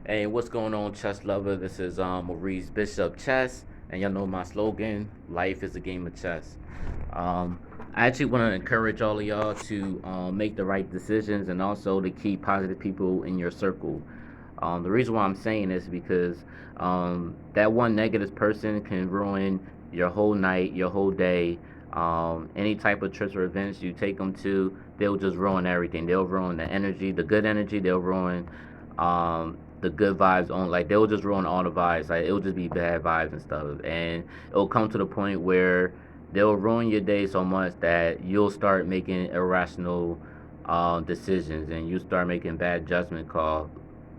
Hey, what's going on, chess lover? This is Maurice Bishop Chess, and y'all know my slogan: "Life is a game of chess." Um, I actually want to encourage all of y'all to make the right decisions and also to keep positive people in your circle. The reason why I'm saying this is because that one negative person can ruin your whole night, your whole day. Any type of trips or events you take them to, they'll just ruin everything. They'll ruin the energy, the good energy. They'll ruin the good vibes on. Like they'll just ruin all the vibes. Like it'll just be bad vibes and stuff. And it'll come to the point where they'll ruin your day so much that you'll start making irrational decisions and you start making bad judgment calls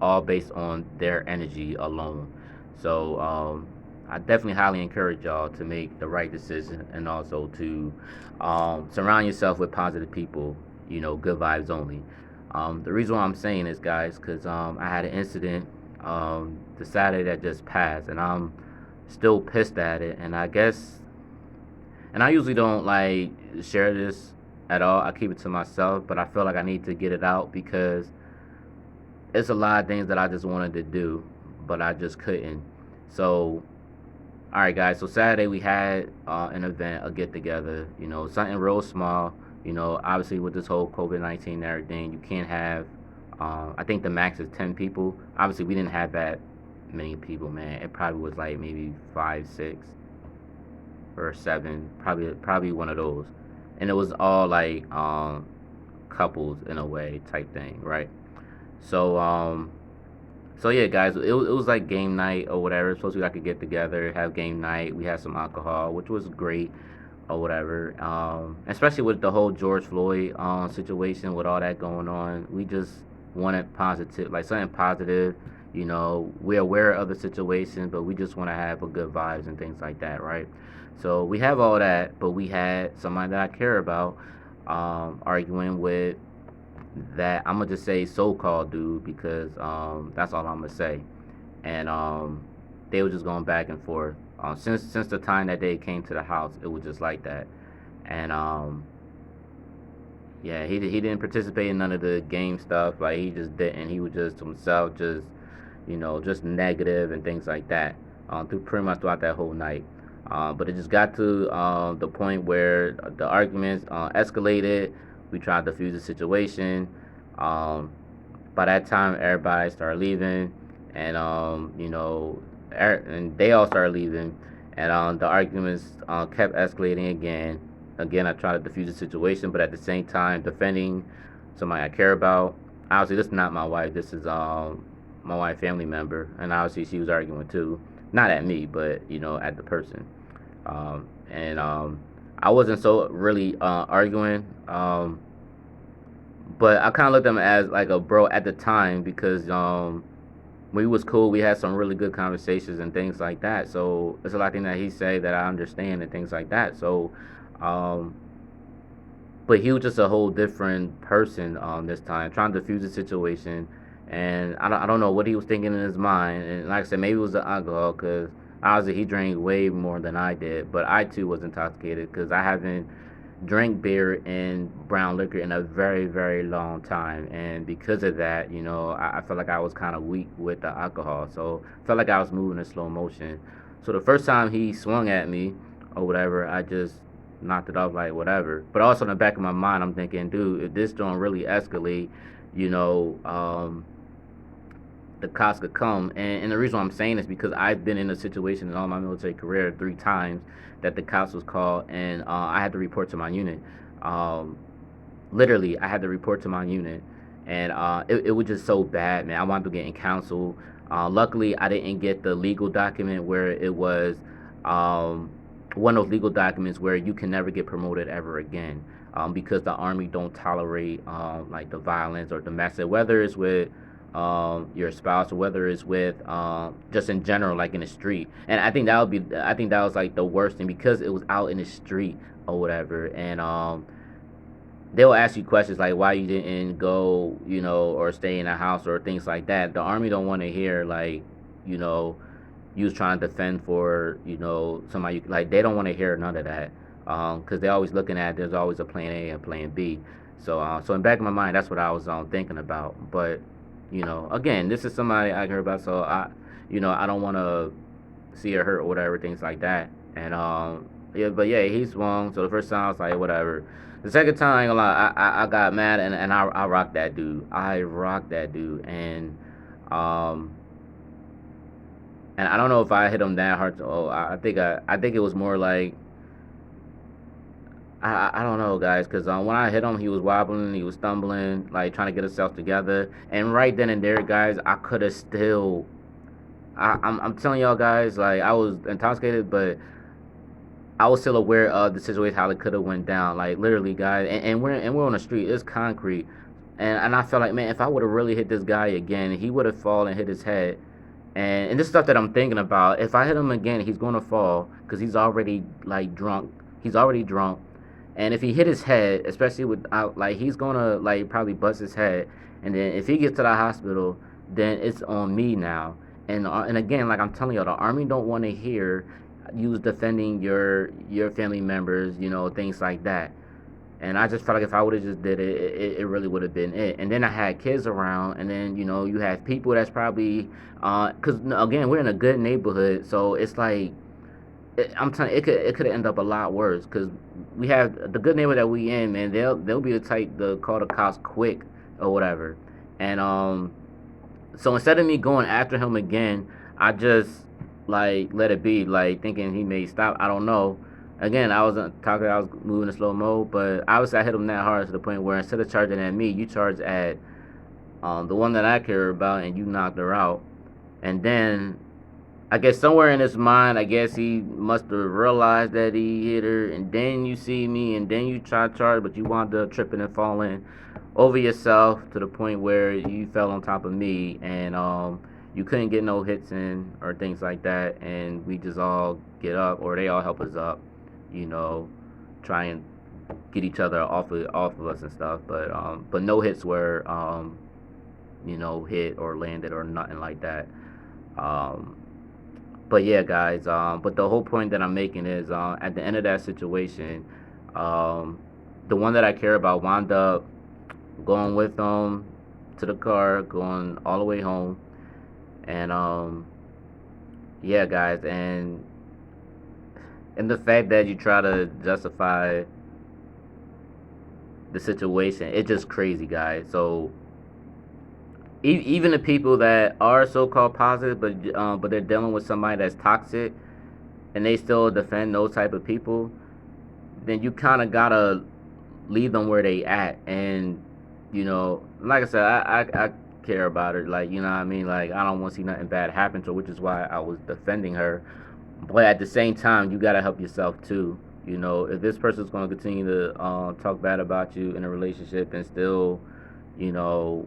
all based on their energy alone. So I definitely highly encourage y'all to make the right decision and also to surround yourself with positive people. You know, good vibes only. The reason why I'm saying this, guys, because I had an incident the Saturday that just passed, and I'm still pissed at it. And I guess, and I usually don't like share this at all. I keep it to myself, but I feel like I need to get it out because it's a lot of things that I just wanted to do, but I just couldn't. So, all right, guys. So Saturday we had an event, a get together. You know, something real small. You know, obviously with this whole COVID-19 and everything, you can't have. I think the max is 10 people. Obviously, we didn't have that many people, man. It probably was like maybe five, six, or seven. Probably one of those. And it was all like couples in a way type thing, right? So so yeah, guys, it was like game night or whatever. It's supposed to be like a get together, have game night. We had some alcohol, which was great or whatever. Especially with the whole George Floyd situation with all that going on, we just wanted positive, like something positive. You know, we're aware of the situation, but we just want to have a good vibes and things like that, right? So we have all that, but we had somebody that I care about arguing with that I'm gonna just say so-called dude because that's all I'm gonna say. And they were just going back and forth. Since the time that they came to the house, it was just like that. And yeah, he didn't participate in none of the game stuff. Like he just didn't. He was just himself, just just negative and things like that. Through pretty much throughout that whole night. But it just got to the point where the arguments escalated. We tried to defuse the situation. Um, by that time, everybody started leaving, and and they all started leaving, and the arguments kept escalating again. Again, I tried to defuse the situation, but at the same time, defending somebody I care about. Obviously, this is not my wife. This is my wife family member, and obviously she was arguing too, not at me, but at the person. And I wasn't so really arguing. But I kind of looked at him as like a bro at the time because we was cool. We had some really good conversations and things like that. So there's a lot of things that he said that I understand and things like that. So, um, but he was just a whole different person this time, trying to defuse the situation. And I don't know what he was thinking in his mind. And like I said, maybe it was the alcohol because obviously he drank way more than I did. But I too was intoxicated because I haven't drank beer and brown liquor in a very, very long time. And because of that, I felt like I was kind of weak with the alcohol. So I felt like I was moving in slow motion. So the first time he swung at me or whatever, I just knocked it off like whatever. But also in the back of my mind, I'm thinking, dude, if this don't really escalate, you know, um, the cops could come. And the reason why I'm saying this because I've been in a situation in all my military career 3 times that the cops was called and I had to report to my unit. Um, Literally, I had to report to my unit, and it was just so bad, man. I wound up getting counseled. Luckily, I didn't get the legal document where it was um, one of those legal documents where you can never get promoted ever again because the army don't tolerate like the violence or domestic, whether it's with your spouse or whether it's with just in general, like in the street. And I think that was like the worst thing because it was out in the street or whatever, and they'll ask you questions like why you didn't go, or stay in a house or things like that. The army don't want to hear like, you know, you was trying to defend for, somebody like they don't want to hear none of that. Because they're always looking at there's always a plan A and plan B. So in the back of my mind, that's what I was thinking about. But Again, this is somebody I care about, so I don't want to see her hurt or whatever, things like that. And yeah, but yeah, he swung. So the first time I was like, whatever. The second time, I ain't gonna lie, I got mad and I rocked that dude. I rocked that dude, um, and I don't know if I hit him that hard. I think it was more like I don't know, guys, because when I hit him, he was wobbling, he was stumbling, like trying to get himself together. And right then and there, guys, I could have still. I'm telling y'all, guys, like I was intoxicated, but I was still aware of the situation, how it could have went down. Like literally, guys, and we're on the street. It's concrete, and I felt like, man, if I would have really hit this guy again, he would have fallen and hit his head. And this stuff that I'm thinking about. If I hit him again, he's gonna fall because he's already like drunk. He's already drunk, and if he hit his head, especially without like, he's gonna like probably bust his head. And then if he gets to the hospital, then it's on me now. And again, like I'm telling y'all, the army don't want to hear you was defending your family members, things like that. And I just felt like if I would have just did it, it really would have been it. And then I had kids around, and then you have people that's probably, because again, we're in a good neighborhood, so it's like, I'm telling you, it could end up a lot worse. Because we have the good neighborhood that we in, man. They'll be the type to call the cops quick or whatever. And so instead of me going after him again, I just like let it be, like thinking he may stop. I don't know. Again, I wasn't talking. I was moving in slow mo, but obviously I hit him that hard to the point where instead of charging at me, you charge at the one that I care about, and you knocked her out. And then I guess somewhere in his mind, I guess he must have realized that he hit her, and then you see me, and then you try to charge, but you wound up tripping and falling over yourself to the point where you fell on top of me, and you couldn't get no hits in or things like that, and we just all get up, or they all help us up, you know, try and get each other off of us and stuff, but no hits were hit or landed or nothing like that. Um, but yeah, guys. But the whole point that I'm making is, at the end of that situation, um, the one that I care about wound up going with them to the car, going all the way home, and yeah, guys, and the fact that you try to justify the situation, it's just crazy, guys. So even the people that are so-called positive, but they're dealing with somebody that's toxic, and they still defend those type of people, then you kind of gotta leave them where they at. And like I said, I care about her, like, what I mean, like, I don't want to see nothing bad happen to her, which is why I was defending her. But at the same time, you gotta help yourself too. If this person's gonna continue to talk bad about you in a relationship and still, you know,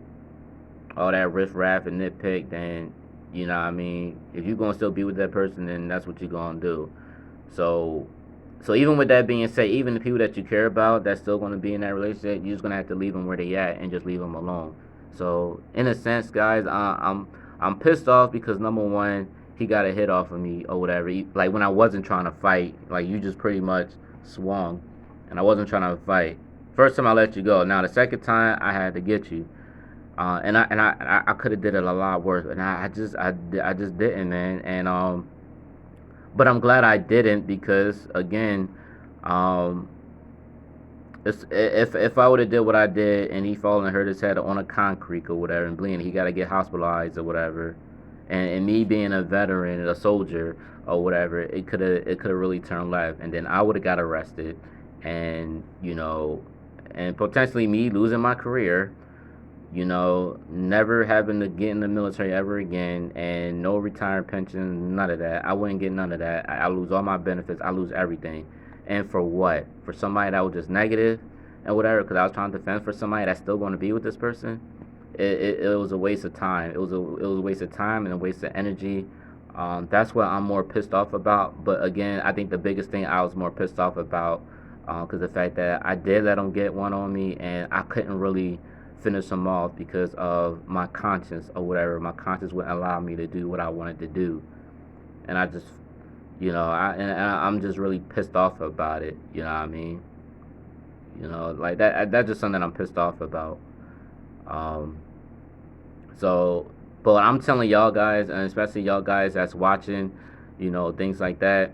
all that riff raff and nitpick, then what I mean, if you're gonna still be with that person, then that's what you're gonna do. So so even with that being said, even the people that you care about that's still gonna be in that relationship, you're just gonna have to leave them where they at and just leave them alone. So in a sense, guys, I'm pissed off because number one, he got a hit off of me or whatever. Like when I wasn't trying to fight, like you just pretty much swung, and I wasn't trying to fight. First time I let you go. Now the second time I had to get you. And I could have did it a lot worse, and I just didn't, man. And but I'm glad I didn't because again, um, if I would have did what I did and he fallen and hurt his head on a concrete or whatever and bleeding, he got to get hospitalized or whatever. And me being a veteran, a soldier or whatever, it could have really turned left, and then I would have got arrested, and and potentially me losing my career, never having to get in the military ever again, and no retirement pension, none of that. I wouldn't get none of that. I lose all my benefits. I lose everything. And for what? For somebody that was just negative and whatever, because I was trying to defend for somebody that's still going to be with this person. It was a waste of time. It was a waste of time and a waste of energy. That's what I'm more pissed off about. But again, I think the biggest thing I was more pissed off about, because the fact that I did let him get one on me, and I couldn't really finish him off because of my conscience or whatever. My conscience wouldn't allow me to do what I wanted to do, and I just, I'm just really pissed off about it. You know what I mean? Like that. That's just something I'm pissed off about. Um, So, but I'm telling y'all guys, and especially y'all guys that's watching, things like that.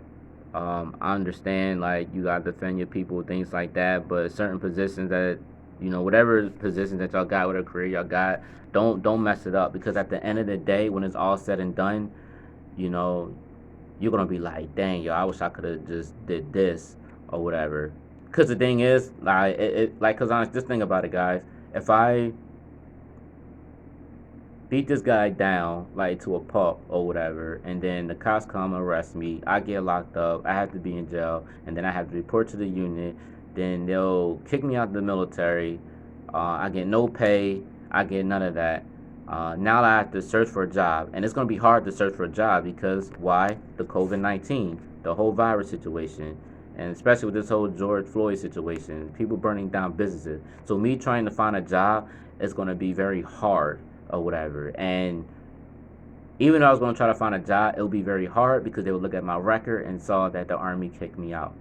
I understand, like, you gotta defend your people, things like that. But certain positions that, whatever positions that y'all got, whatever career y'all got, don't mess it up, because at the end of the day, when it's all said and done, you know, you're gonna be like, dang, yo, I wish I could have just did this or whatever. Cause the thing is, like, cause honest, just think about it, guys. If I beat this guy down like to a pulp or whatever, and then the cops come and arrest me, I get locked up, I have to be in jail, and then I have to report to the unit. Then they'll kick me out of the military. I get no pay. I get none of that. Now I have to search for a job, and it's gonna be hard to search for a job because why? The COVID-19, the whole virus situation, and especially with this whole George Floyd situation, people burning down businesses. So me trying to find a job is gonna be very hard or whatever. And even though I was going to try to find a job, it would be very hard because they would look at my record and saw that the army kicked me out.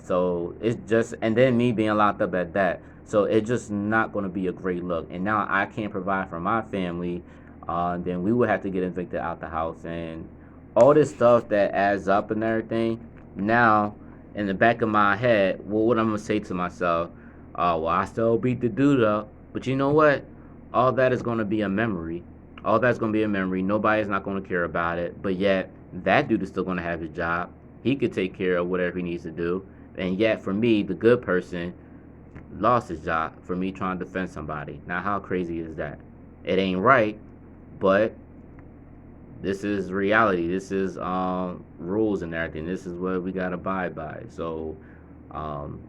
So it's just, and then me being locked up at that. So it's just not going to be a great look. And now I can't provide for my family. Then we would have to get evicted out the house. And all this stuff that adds up and everything. Now, in the back of my head, well, what I'm going to say to myself, oh, well, I still beat the dude up. But you know what? All that is going to be a memory. All that's going to be a memory. Nobody's not going to care about it. But yet, that dude is still going to have his job. He could take care of whatever he needs to do. And yet, for me, the good person lost his job for me trying to defend somebody. Now, how crazy is that? It ain't right, but this is reality. This is rules and everything. This is what we gotta abide by. So, um,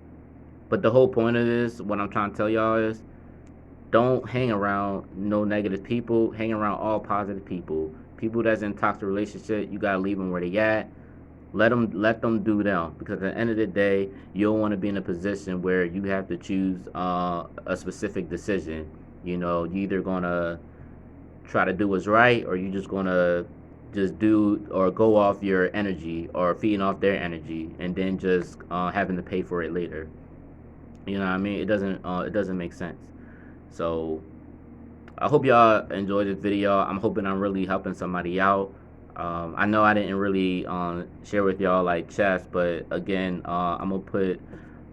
but the whole point of this, what I'm trying to tell y'all is, don't hang around no negative people. Hang around all positive people. People that's in toxic relationship, you gotta leave them where they at. Let them do them, because at the end of the day, you don't want to be in a position where you have to choose a specific decision. You either gonna try to do what's right, or you just gonna just do or go off your energy or feeding off their energy, and then just having to pay for it later. You know what I mean? It doesn't make sense. So I hope y'all enjoyed this video. I'm hoping I'm really helping somebody out. I know I didn't really share with y'all like chess, but again, I'm gonna put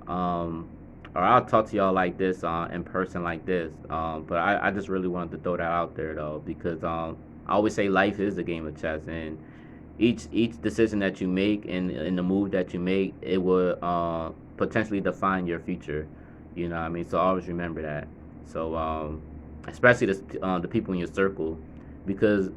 or I'll talk to y'all like this in person like this. But I just really wanted to throw that out there though, because I always say life is a game of chess, and each decision that you make and in the move that you make, it will potentially define your future. You know what I mean? So always remember that. So especially the people in your circle, because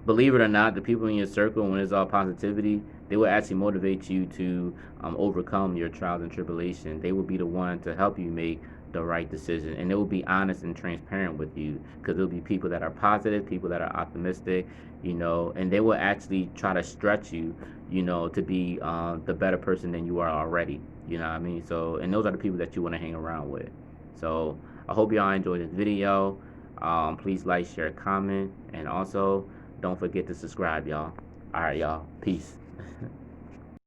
believe it or not, the people in your circle, when it's all positivity, they will actually motivate you to overcome your trials and tribulation. They will be the one to help you make the right decision, and they will be honest and transparent with you, because there'll be people that are positive, people that are optimistic, and they will actually try to stretch you, to be the better person than you are already. You know what I mean? So, and those are the people that you want to hang around with. So, I hope y'all enjoyed this video. Please like, share, comment, and also don't forget to subscribe, y'all. All right, y'all. Peace.